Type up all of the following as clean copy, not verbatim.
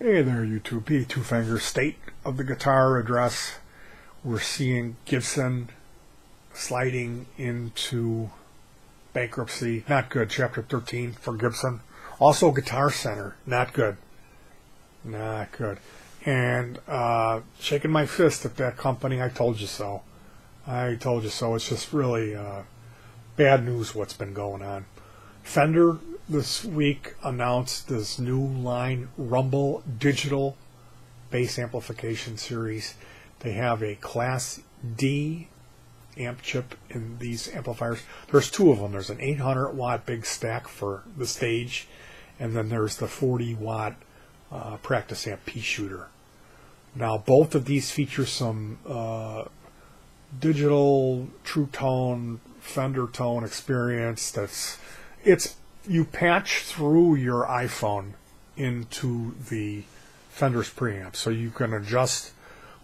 Hey there, YouTube. Twofinger. State of the guitar address. We're seeing Gibson sliding into bankruptcy. Not good. Chapter 13 for Gibson. Also, Guitar Center. Not good. Not good. And shaking my fist at that company. I told you so. I told you so. It's just really bad news what's been going on. Fender this week announced this new line, Rumble Digital Bass Amplification Series. They have a Class D amp chip in these amplifiers. There's two of them. There's an 800 watt big stack for the stage, and then there's the 40 watt practice amp P shooter. Now both of these feature some digital true tone, Fender tone experience. You patch through your iPhone into the Fender's preamp, so you can adjust.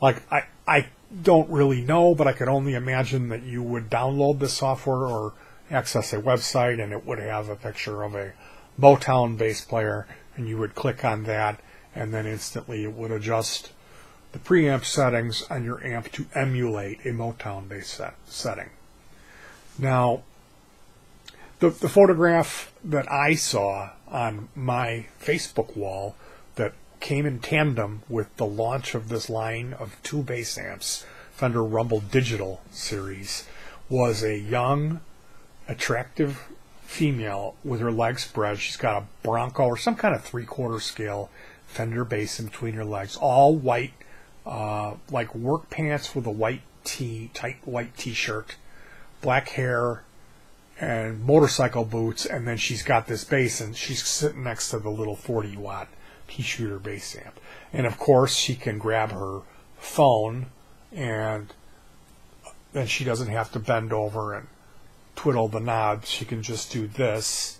Like I don't really know, but I could only imagine that you would download the software or access a website, and it would have a picture of a Motown bass player, and you would click on that, and then instantly it would adjust the preamp settings on your amp to emulate a Motown bass setting. Now, the photograph that I saw on my Facebook wall that came in tandem with the launch of this line of two bass amps, Fender Rumble Digital Series, was a young, attractive female with her legs spread. She's got a Bronco or some kind of 3/4 scale Fender bass in between her legs, all white, like work pants with a white tight white t-shirt, black hair, and motorcycle boots, and then she's got this bass, and she's sitting next to the little 40 watt P shooter bass amp. And of course she can grab her phone, and then she doesn't have to bend over and twiddle the knobs. She can just do this,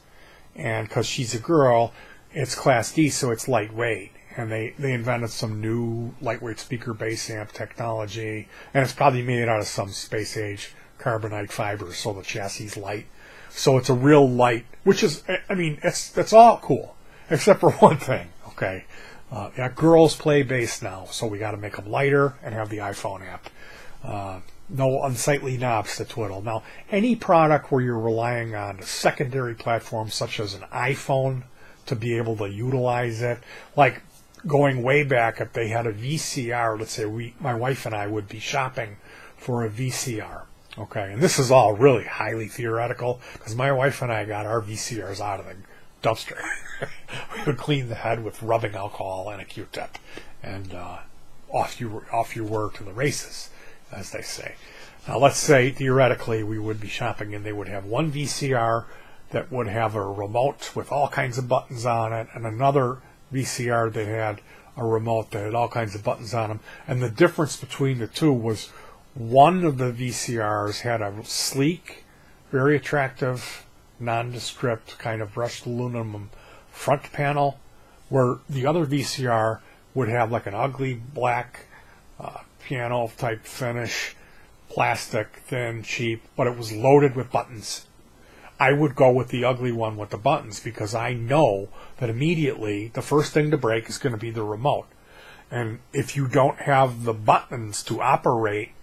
and because she's a girl, it's Class D, so it's lightweight. And they invented some new lightweight speaker bass amp technology, and it's probably made out of some space age carbonite fibers, so the chassis is light. So it's a real light, which is, I mean, that's all cool, except for one thing, okay? Yeah, girls play bass now, so we got to make them lighter and have the iPhone app. No unsightly knobs to twiddle. Now, any product where you're relying on a secondary platform, such as an iPhone, to be able to utilize it, like going way back, if they had a VCR, let's say my wife and I would be shopping for a VCR. Okay, and this is all really highly theoretical, because my wife and I got our VCRs out of the dumpster. We would clean the head with rubbing alcohol and a Q-tip, and off you were to the races, as they say. Now, let's say theoretically we would be shopping, and they would have one VCR that would have a remote with all kinds of buttons on it, and another VCR that had a remote that had all kinds of buttons on them. And the difference between the two was one of the VCRs had a sleek, very attractive, nondescript kind of brushed aluminum front panel, where the other VCR would have like an ugly black piano type finish, plastic, thin, cheap, but it was loaded with buttons. I would go with the ugly one with the buttons, because I know that immediately the first thing to break is going to be the remote. And if you don't have the buttons to operate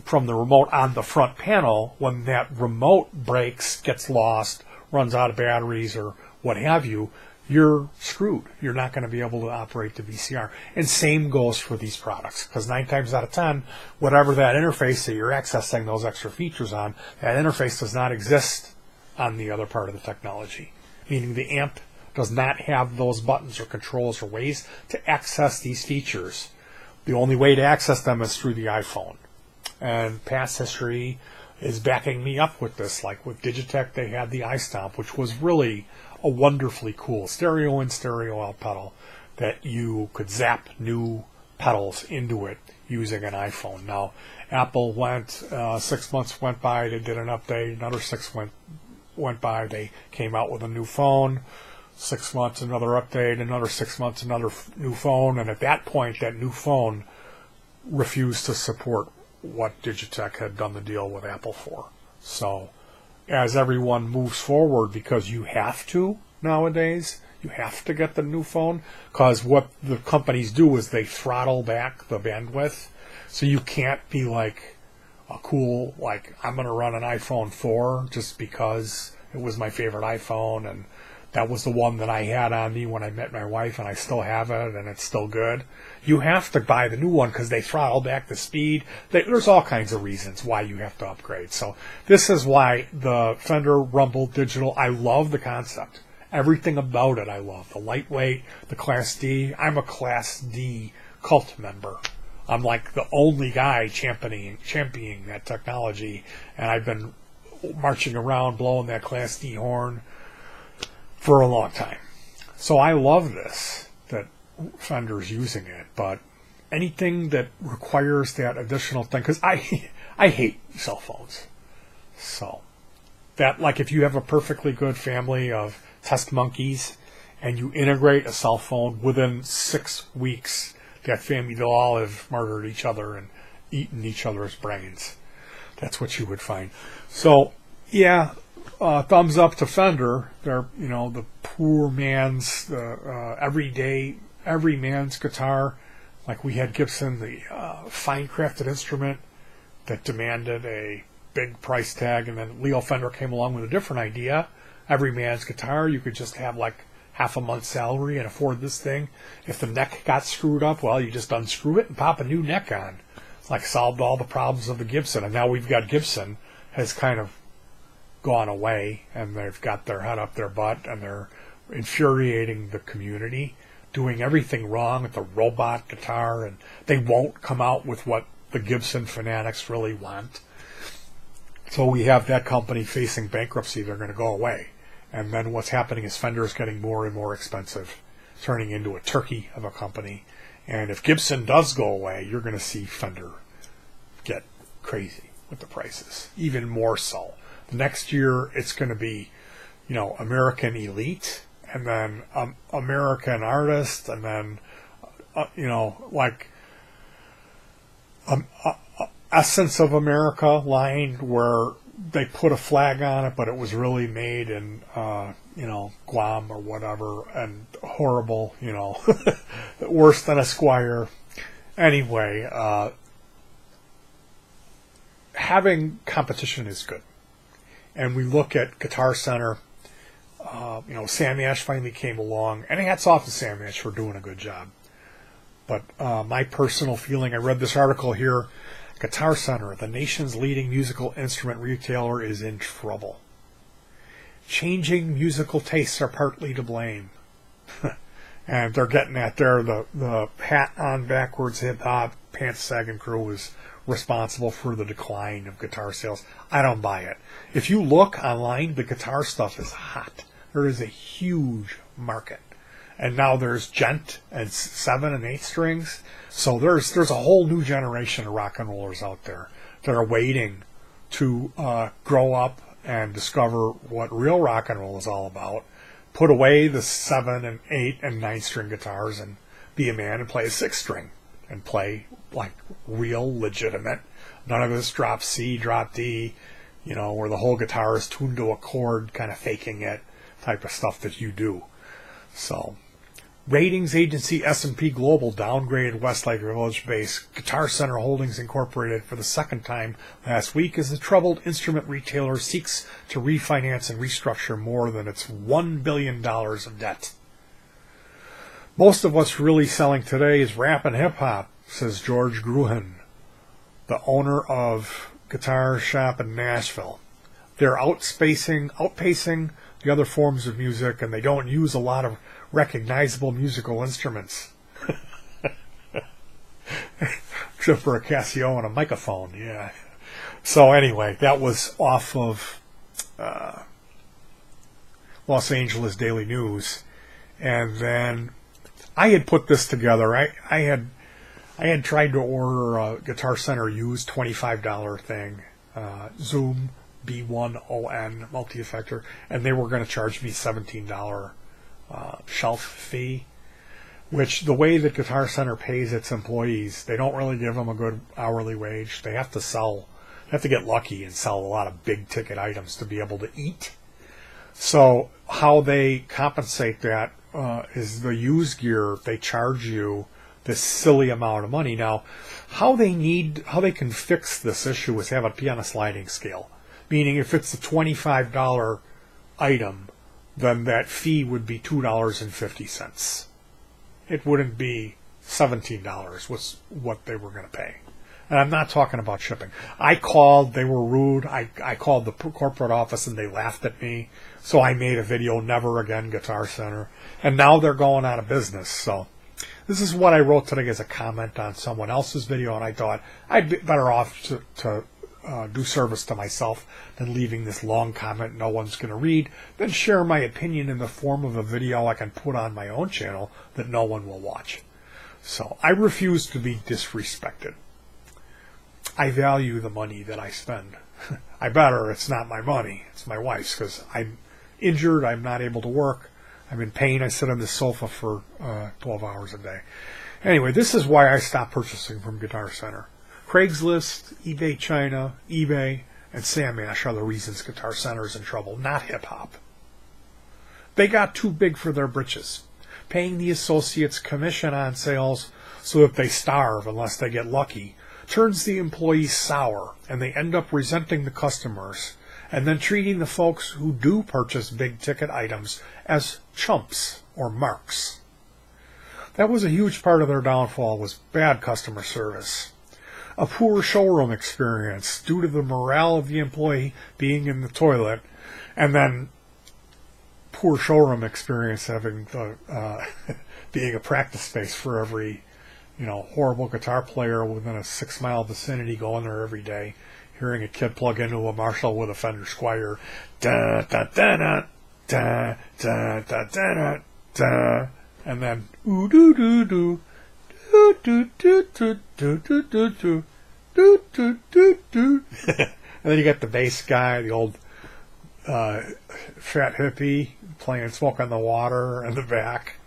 from the remote on the front panel, when that remote breaks, gets lost, runs out of batteries or what have you, you're screwed. You're not going to be able to operate the VCR. And same goes for these products, because 9 times out of 10, whatever that interface that you're accessing those extra features on, that interface does not exist on the other part of the technology. Meaning the amp does not have those buttons or controls or ways to access these features. The only way to access them is through the iPhone. And past history is backing me up with this. Like with Digitech, they had the iStomp, which was really a wonderfully cool stereo in, stereo out pedal that you could zap new pedals into it using an iPhone. Now, Apple went, 6 months went by, they did an update, another 6 went by, they came out with a new phone, 6 months, another update, another 6 months, another new phone, and at that point, that new phone refused to support what Digitech had done the deal with Apple for. So, as everyone moves forward, because you have to nowadays, you have to get the new phone, because what the companies do is they throttle back the bandwidth, so you can't be like a cool, like, I'm going to run an iPhone 4 just because it was my favorite iPhone, and that was the one that I had on me when I met my wife, and I still have it, and it's still good. You have to buy the new one because they throttle back the speed. There's all kinds of reasons why you have to upgrade. So this is why the Fender Rumble Digital, I love the concept. Everything about it I love. The lightweight, the Class D. I'm a Class D cult member. I'm like the only guy championing that technology, and I've been marching around blowing that Class D horn for a long time. So I love this, that Fender's using it, but anything that requires that additional thing, because I hate cell phones. So that, like, if you have a perfectly good family of test monkeys and you integrate a cell phone, within 6 weeks, that family, they'll all have murdered each other and eaten each other's brains. That's what you would find. So, yeah, thumbs up to Fender. They're, the poor man's, every man's guitar. Like we had Gibson, the fine crafted instrument that demanded a big price tag, and then Leo Fender came along with a different idea. Every man's guitar, you could just have like half a month's salary and afford this thing. If the neck got screwed up, well, you just unscrew it and pop a new neck on. It's like solved all the problems of the Gibson. And now we've got Gibson has kind of gone away, and they've got their head up their butt, and they're infuriating the community, doing everything wrong with the robot guitar, and they won't come out with what the Gibson fanatics really want. So we have that company facing bankruptcy. They're going to go away. And then what's happening is Fender is getting more and more expensive, turning into a turkey of a company. And if Gibson does go away, you're going to see Fender get crazy with the prices, even more so. The next year, it's going to be, American Elite, and then American Artist, and then, Essence of America line, where they put a flag on it, but it was really made in, Guam or whatever, and horrible, worse than a Squire. Anyway, having competition is good. And we look at Guitar Center, Sam Ash finally came along, and hats off to Sam Ash for doing a good job. But my personal feeling, I read this article here, Guitar Center, the nation's leading musical instrument retailer, is in trouble. Changing musical tastes are partly to blame. And they're getting at there, the hat on backwards hip hop, pants sagging crew is responsible for the decline of guitar sales. I don't buy it. If you look online, the guitar stuff is hot. There is a huge market. And now there's gent and 7 and 8 strings. So there's a whole new generation of rock and rollers out there that are waiting to grow up and discover what real rock and roll is all about. Put away the 7 and 8 and 9 string guitars and be a man and play a 6 string and play like real, legitimate. None of this drop C, drop D, where the whole guitar is tuned to a chord, kind of faking it type of stuff that you do. So, ratings agency S&P Global downgraded Westlake Village-based Guitar Center Holdings Incorporated for the second time last week as the troubled instrument retailer seeks to refinance and restructure more than its $1 billion of debt. Most of what's really selling today is rap and hip-hop, says George Gruhan, the owner of Guitar Shop in Nashville. They're outpacing the other forms of music, and they don't use a lot of recognizable musical instruments. Except for a Casio and a microphone, yeah. So anyway, that was off of Los Angeles Daily News. And then I had put this together. I had tried to order a Guitar Center used $25 thing, Zoom B1ON multi-effector, and they were going to charge me $17 shelf fee, which the way that Guitar Center pays its employees, they don't really give them a good hourly wage. They have to get lucky and sell a lot of big ticket items to be able to eat. So how they compensate that is the used gear. They charge you this silly amount of money. Now, how they can fix this issue is have it be on a sliding scale. Meaning, if it's a $25 item, then that fee would be $2.50. It wouldn't be $17 was what they were going to pay. And I'm not talking about shipping. I called, they were rude. I called the corporate office and they laughed at me. So I made a video, never again Guitar Center. And now they're going out of business. So this is what I wrote today as a comment on someone else's video. And I thought I'd be better off to do service to myself than leaving this long comment no one's going to read, then share my opinion in the form of a video I can put on my own channel that no one will watch. So I refuse to be disrespected. I value the money that I spend. It's not my money, it's my wife's, because I'm injured, I'm not able to work, I'm in pain, I sit on the sofa for 12 hours a day. Anyway, this is why I stopped purchasing from Guitar Center. Craigslist, eBay China, eBay, and Sam Ash are the reasons Guitar Center is in trouble, not hip-hop. They got too big for their britches, paying the associates commission on sales so that they starve unless they get lucky, turns the employees sour, and they end up resenting the customers, and then treating the folks who do purchase big-ticket items as chumps or marks. That was a huge part of their downfall, was bad customer service. A poor showroom experience due to the morale of the employee being in the toilet, and then poor showroom experience having the being a practice space for every horrible guitar player within a 6-mile vicinity going there every day, hearing a kid plug into a Marshall with a Fender Squier, da da da da da da da da da, and then ooh doo doo doo. Do, do, do, do, do, do, do, do, do, do, do, do. And then you got the bass guy, the old fat hippie playing Smoke on the Water in the back.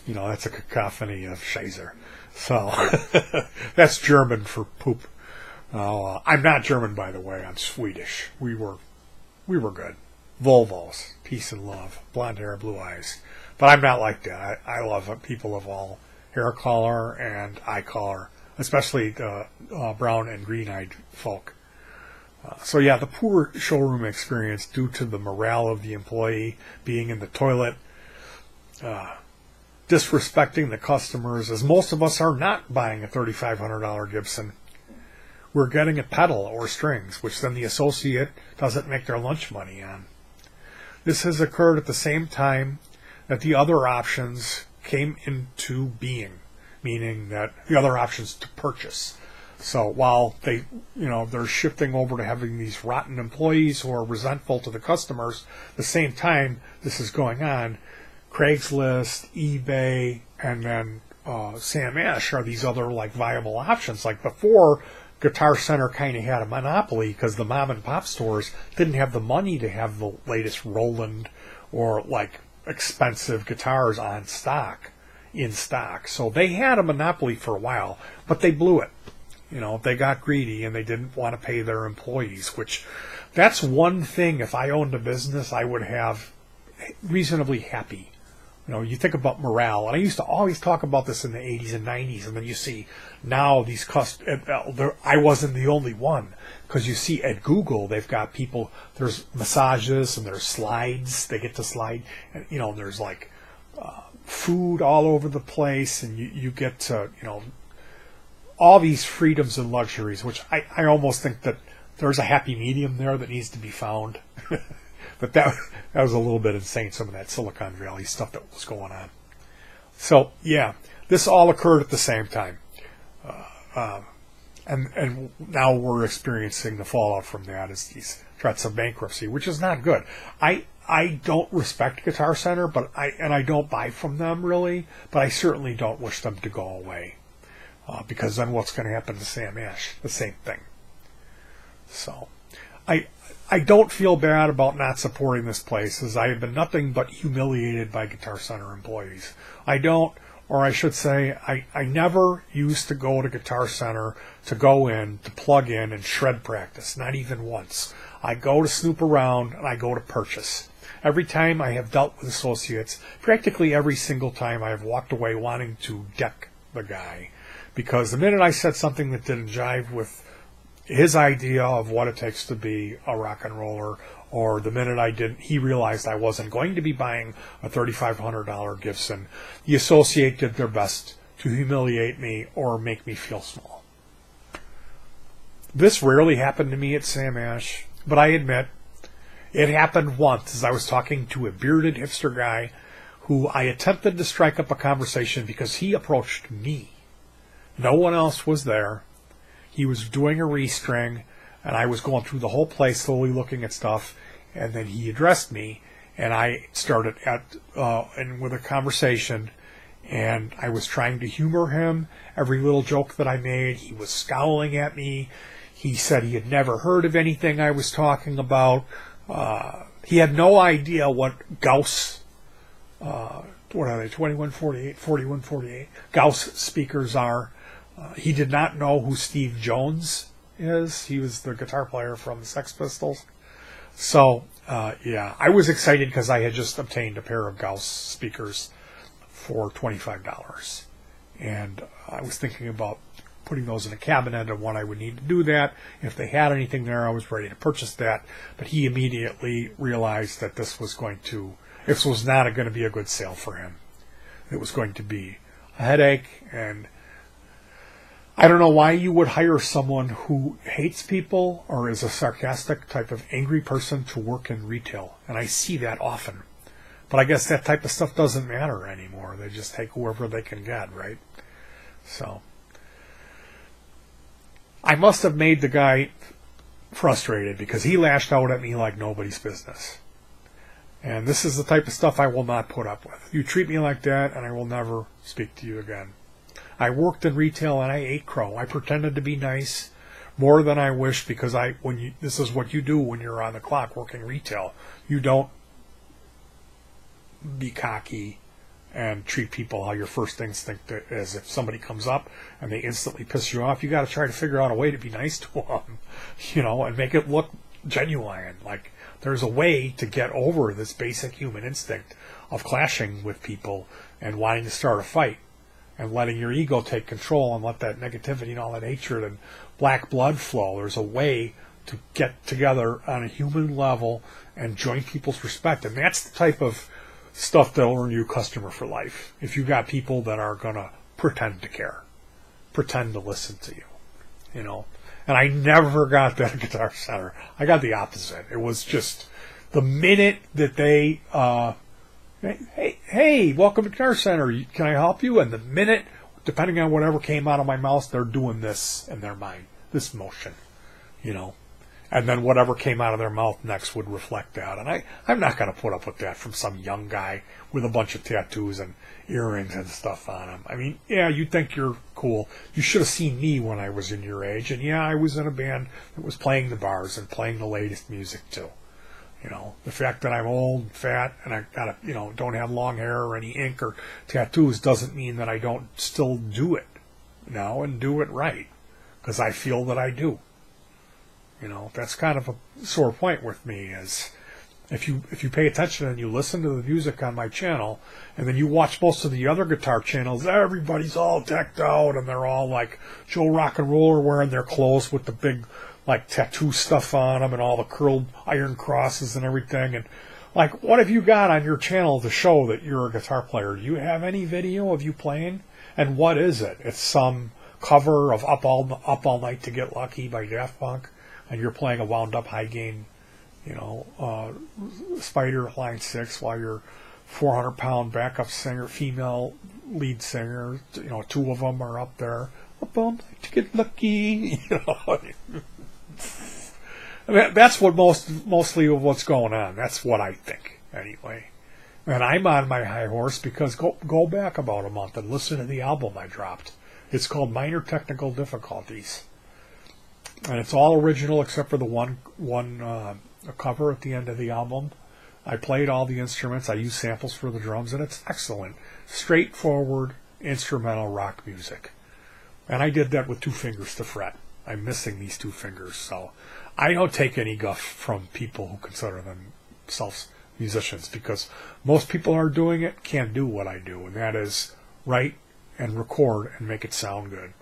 That's a cacophony of Shazer. So that's German for poop. I'm not German, by the way. I'm Swedish. We were good. Volvos, peace and love, blonde hair, blue eyes. But I'm not like that. I love people of all hair color and eye color, especially the brown and green-eyed folk. So yeah, the poor showroom experience due to the morale of the employee being in the toilet, disrespecting the customers, as most of us are not buying a $3,500 Gibson. We're getting a pedal or strings, which then the associate doesn't make their lunch money on. This has occurred at the same time that the other options came into being, meaning that the other options to purchase. So while they're shifting over to having these rotten employees who are resentful to the customers, at the same time this is going on, Craigslist, eBay, and then Sam Ash are these other viable options. Like before, Guitar Center kind of had a monopoly because the mom and pop stores didn't have the money to have the latest Roland or expensive guitars in stock. So they had a monopoly for a while, but they blew it. They got greedy and they didn't want to pay their employees, which that's one thing if I owned a business I would have reasonably happy. You think about morale, and I used to always talk about this in the 80s and 90s, and then you see now these I wasn't the only one, because you see at Google they've got people, there's massages and there's slides, they get to slide, and there's food all over the place, and you get to all these freedoms and luxuries, which I almost think that there's a happy medium there that needs to be found. But that was a little bit insane, some of that Silicon Valley stuff that was going on. So, yeah, this all occurred at the same time. And now we're experiencing the fallout from that as these threats of bankruptcy, which is not good. I don't respect Guitar Center, and I don't buy from them, really, but I certainly don't wish them to go away. Because then what's going to happen to Sam Ash? The same thing. So, I don't feel bad about not supporting this place, as I have been nothing but humiliated by Guitar Center employees. I never used to go to Guitar Center to go in, to plug in and shred practice, not even once. I go to snoop around and I go to purchase. Every time I have dealt with associates, practically every single time I have walked away wanting to deck the guy. Because the minute I said something that didn't jive with his idea of what it takes to be a rock and roller, or the minute I didn't, he realized I wasn't going to be buying a $3,500 Gibson, the associate did their best to humiliate me or make me feel small. This rarely happened to me at Sam Ash, but I admit it happened once as I was talking to a bearded hipster guy who I attempted to strike up a conversation because he approached me. No one else was there. He was doing a restring, and I was going through the whole place slowly looking at stuff, and then he addressed me, and I started with a conversation, and I was trying to humor him. Every little joke that I made, he was scowling at me. He said he had never heard of anything I was talking about. He had no idea what Gauss, what are they, 2148, 4148, Gauss speakers are. He did not know who Steve Jones is. He was the guitar player from the Sex Pistols. So, yeah, I was excited because I had just obtained a pair of Gauss speakers for $25. And I was thinking about putting those in a cabinet and what I would need to do that. If they had anything there, I was ready to purchase that. But he immediately realized that this was not going to be a good sale for him. It was going to be a headache, and I don't know why you would hire someone who hates people or is a sarcastic type of angry person to work in retail. And I see that often. But I guess that type of stuff doesn't matter anymore. They just take whoever they can get, right? So I must have made the guy frustrated because he lashed out at me like nobody's business. And this is the type of stuff I will not put up with. You treat me like that, and I will never speak to you again. I worked in retail, and I ate crow. I pretended to be nice more than I wished because this is what you do when you're on the clock working retail. You don't be cocky and treat people how your first instinct is. If somebody comes up and they instantly piss you off, you got to try to figure out a way to be nice to them, and make it look genuine. Like there's a way to get over this basic human instinct of clashing with people and wanting to start a fight and letting your ego take control and let that negativity and all that hatred and black blood flow. There's a way to get together on a human level and join people's respect. And that's the type of stuff that'll earn you a customer for life. If you got people that are going to pretend to care, pretend to listen to you, And I never got that at Guitar Center. I got the opposite. It was just the minute that they, hey, welcome to Guitar Center. Can I help you? And the minute, depending on whatever came out of my mouth, they're doing this in their mind, this motion, And then whatever came out of their mouth next would reflect that. And I'm not going to put up with that from some young guy with a bunch of tattoos and earrings and stuff on him. I mean, yeah, you think you're cool. You should have seen me when I was in your age. And yeah, I was in a band that was playing the bars and playing the latest music too. The fact that I'm old, fat, and I don't have long hair or any ink or tattoos doesn't mean that I don't still do it now and do it right. Because I feel that I do. That's kind of a sore point with me is if you pay attention and you listen to the music on my channel and then you watch most of the other guitar channels, everybody's all decked out and they're all like Joe Rock and Roller wearing their clothes with the big like tattoo stuff on them and all the curled iron crosses and everything. And like, what have you got on your channel to show that you're a guitar player? Do you have any video of you playing? And what is it? It's some cover of Up All Night to Get Lucky by Daft Punk. And you're playing a wound-up high-gain, Spider Line 6 while your 400-pound backup singer, female lead singer, two of them are up there. Up all night to get lucky, That's what mostly of what's going on. That's what I think, anyway. And I'm on my high horse because go back about a month and listen to the album I dropped. It's called Minor Technical Difficulties. And it's all original except for the one cover at the end of the album. I played all the instruments. I used samples for the drums, and it's excellent. Straightforward instrumental rock music. And I did that with 2 fingers to fret. I'm missing these 2 fingers, so I don't take any guff from people who consider themselves musicians, because most people are doing it can't do what I do, and that is write and record and make it sound good.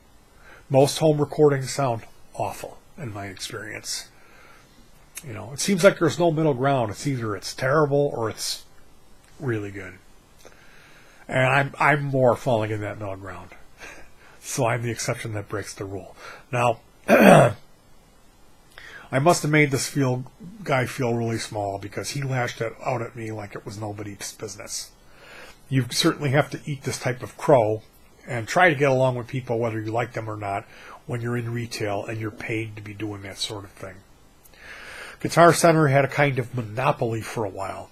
Most home recordings sound awful in my experience. You know, it seems like there's no middle ground. It's either it's terrible or it's really good. And I'm more falling in that middle ground. So I'm the exception that breaks the rule. Now, I must have made this guy feel really small, because he lashed out at me like it was nobody's business. You certainly have to eat this type of crow and try to get along with people whether you like them or not when you're in retail and you're paid to be doing that sort of thing. Guitar Center had a kind of monopoly for a while,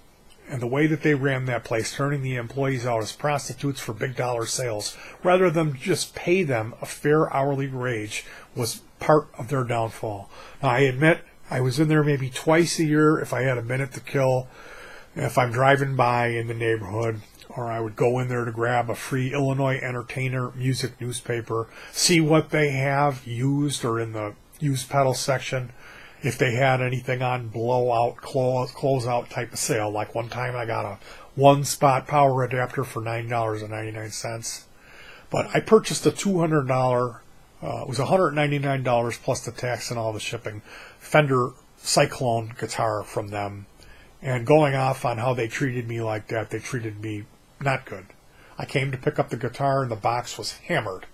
and the way that they ran that place, turning the employees out as prostitutes for big dollar sales rather than just pay them a fair hourly wage, was part of their downfall. Now, I admit I was in there maybe twice a year if I had a minute to kill, if I'm driving by in the neighborhood, or I would go in there to grab a free Illinois Entertainer music newspaper, see what they have used or in the used pedal section, if they had anything on blowout, closeout type of sale. Like one time I got a one-spot power adapter for $9.99. But I purchased a $200, it was $199 plus the tax and all the shipping, Fender Cyclone guitar from them. And going off on how they treated me like that, they treated me not good. I came to pick up the guitar and the box was hammered.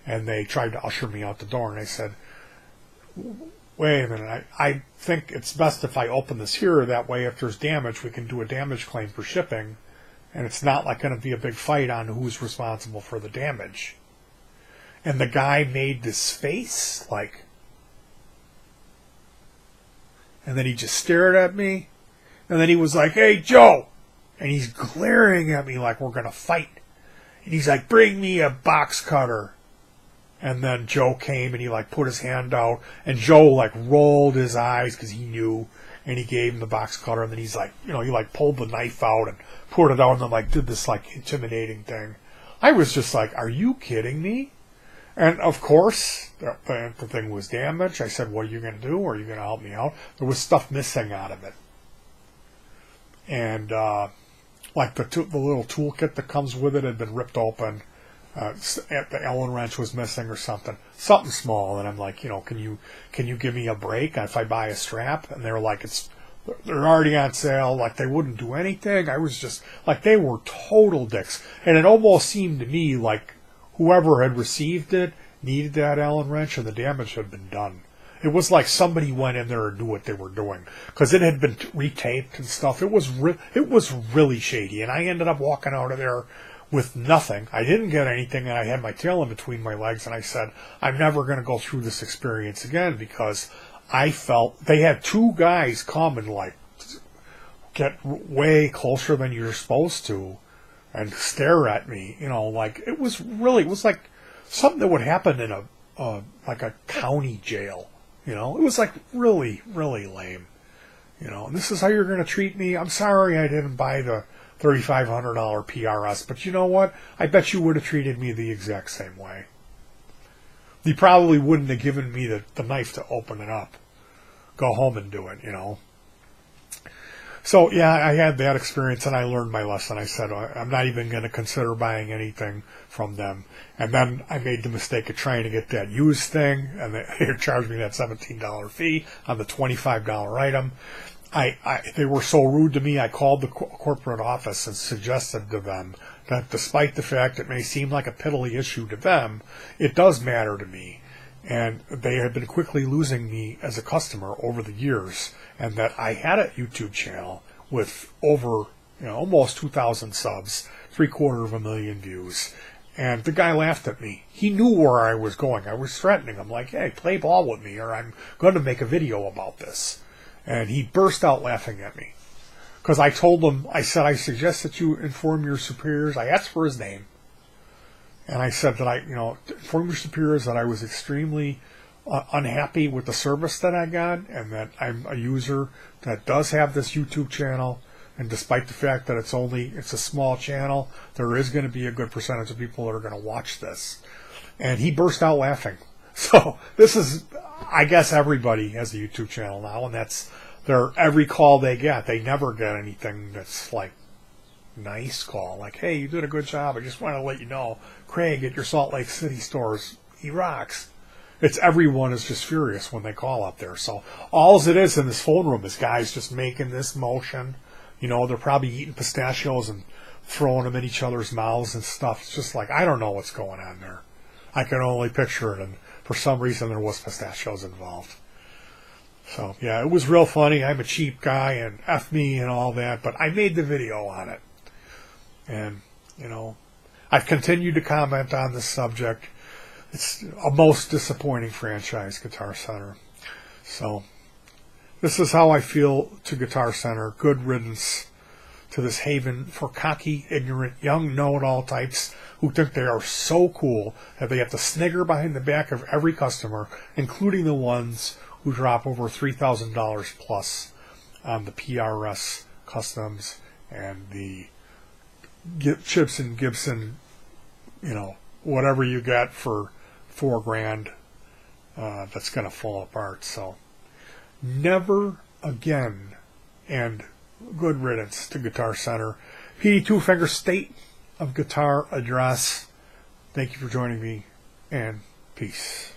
And they tried to usher me out the door, and I said, wait a minute, I think it's best if I open this here. That way, if there's damage, we can do a damage claim for shipping. And it's not like going to be a big fight on who's responsible for the damage. And the guy made this face, like... And then he just stared at me. And then he was like, hey, Joe! And he's glaring at me like we're going to fight. And he's like, bring me a box cutter. And then Joe came and he like put his hand out, and Joe like rolled his eyes because he knew, and he gave him the box cutter, and then he's like, you know, he like pulled the knife out and poured it out and then like did this like intimidating thing. I was just like, are you kidding me? And of course, the thing was damaged. I said, what are you going to do? Are you going to help me out? There was stuff missing out of it. And like the little toolkit that comes with it had been ripped open. The Allen wrench was missing or something small, and I'm like, you know, can you give me a break if I buy a strap? And they're like, they're already on sale. Like they wouldn't do anything. I was just like, they were total dicks, and it almost seemed to me like whoever had received it needed that Allen wrench, and the damage had been done. It was like somebody went in there and knew what they were doing, because it had been retaped and stuff. It was really shady, and I ended up walking out of there with nothing. I didn't get anything, and I had my tail in between my legs, and I said, I'm never going to go through this experience again, because I felt they had two guys come and like get way closer than you're supposed to and stare at me, you know, like it was like something that would happen in like a county jail, you know. It was like really, really lame, you know. And this is how you're going to treat me? I'm sorry I didn't buy the $3,500 PRS, but you know what? I bet you would have treated me the exact same way. You probably wouldn't have given me the knife to open it up. Go home and do it, you know. So, yeah, I had that experience, and I learned my lesson. I said, I'm not even going to consider buying anything from them. And then I made the mistake of trying to get that used thing, and they charged me that $17 fee on the $25 item. They were so rude to me, I called the corporate office and suggested to them that despite the fact it may seem like a piddly issue to them, it does matter to me. And they had been quickly losing me as a customer over the years, and that I had a YouTube channel with over, almost 2,000 subs, 750,000 views. And the guy laughed at me. He knew where I was going. I was threatening him like, hey, play ball with me or I'm going to make a video about this. And he burst out laughing at me. Because I told him, I said, I suggest that you inform your superiors. I asked for his name. And I said that inform your superiors that I was extremely unhappy with the service that I got, and that I'm a user that does have this YouTube channel. And despite the fact that it's a small channel, there is going to be a good percentage of people that are going to watch this. And he burst out laughing. So this is, I guess everybody has a YouTube channel now, and that's every call they get, they never get anything that's like nice call. Like, hey, you did a good job. I just want to let you know, Craig at your Salt Lake City stores, he rocks. It's everyone is just furious when they call up there. So all it is in this phone room is guys just making this motion. You know, they're probably eating pistachios and throwing them in each other's mouths and stuff. It's just like, I don't know what's going on there. I can only picture it, and for some reason there was pistachios involved. So, yeah, it was real funny. I'm a cheap guy, and F me and all that, but I made the video on it. And, you know, I've continued to comment on this subject. It's a most disappointing franchise, Guitar Center. So, this is how I feel to Guitar Center. Good riddance to this haven for cocky, ignorant, young know-it-all types who think they are so cool that they have to snigger behind the back of every customer, including the ones who drop over $3,000 plus on the PRS customs and the Gibson, you know, whatever you get for $4,000, that's going to fall apart. So never again, and good riddance to Guitar Center. Petey Twofinger State of Guitar address. Thank you for joining me, and peace.